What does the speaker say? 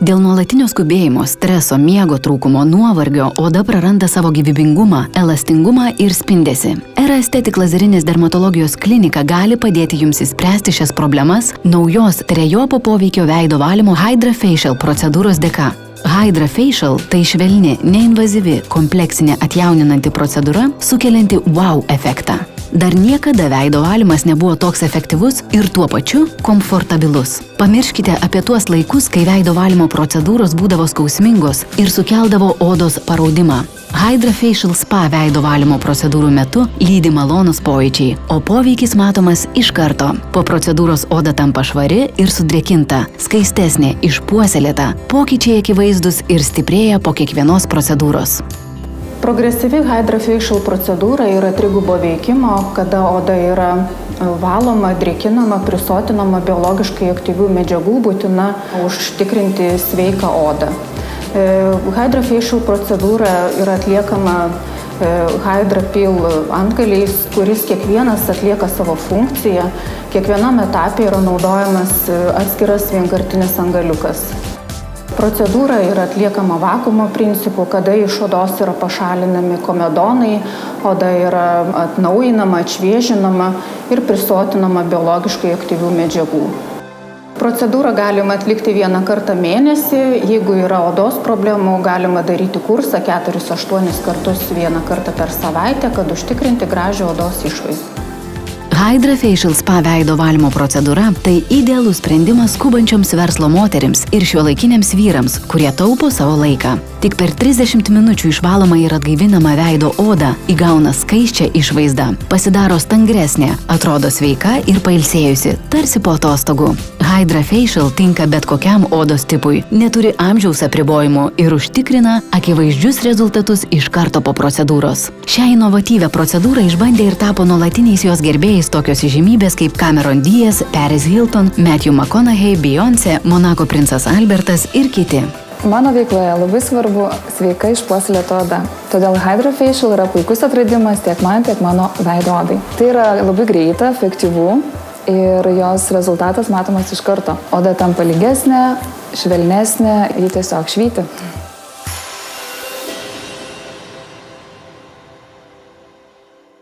Dėl nuolatinio skubėjimo, streso, miego trūkumo, nuovargio oda praranda savo gyvybingumą, elastingumą ir spindesį. Era Estetik lazerinės dermatologijos klinika gali padėti jums įspręsti šias problemas naujos trejopo poveikio veido valymo Hydra Facial procedūros dėka. Hydra Facial tai švelni, neinvazyvi, kompleksinė atjauninanti procedūra, sukelianti wow efektą. Dar niekada veido valymas nebuvo toks efektyvus ir tuo pačiu komfortabilus. Pamirškite apie tuos laikus, kai veido valymo procedūros būdavo skausmingos ir sukeldavo odos paraudimą. Hydra Facial Spa veido valymo procedūrų metu lydi malonus pojūčiai, o poveikis matomas iš karto. Po procedūros oda tampa švari ir sudrėkinta, skaistesnė, išpuoselėta, pokyčiai akivaizdus ir stiprėja po kiekvienos procedūros. Progresyvi Hydra Facial procedūra yra trigubo veikimo, kada oda yra valoma, drėkinama, prisotinama biologiškai aktyvių medžiagų, būtina užtikrinti sveiką odą. Hydra Facial procedūra yra atliekama Hydra Peel antgaliais, kuris kiekvienas atlieka savo funkciją. Kiekvienam etape yra naudojamas atskiras vienkartinis antgaliukas. Procedūra yra atliekama vakuumo principu, kada iš odos yra pašalinami komedonai, oda yra atnaujinama, atšviežinama ir prisotinama biologiškai aktyvių medžiagų. Procedūrą galima atlikti vieną kartą mėnesį, jeigu yra odos problemų, galima daryti kursą 4-8 kartus vieną kartą per savaitę, kad užtikrinti gražią odos išvaizdą. Hydra Facial Spa veido valymo procedūra – tai idealus sprendimas skubančioms verslo moterims ir šiuolaikiniams vyrams, kurie taupo savo laiką. Tik per 30 minučių išvaloma ir atgaivinama veido oda, įgauna skaisčią išvaizdą, pasidaro stangresnė, atrodo sveika ir pailsėjusi, tarsi po atostogų. Hydra Facial tinka bet kokiam odos tipui, neturi amžiaus apribojimų ir užtikrina akivaizdžius rezultatus iš karto po procedūros. Šią inovatyvią procedūrą išbandė ir tapo nuolatiniais jos gerbėjais tokios įžymybės kaip Cameron Diaz, Paris Hilton, Matthew McConaughey, Beyoncé, Monako princas Albertas ir kiti. Mano veikloje labai svarbu sveika išpuoselėta oda. Todėl Hydra Facial yra puikus atradimas tiek man, tiek mano veido odai. Tai yra labai greita, efektyvu ir jos rezultatas matomas iš karto. Oda tampa lygesnė, švelnesnė, ji tiesiog švyti.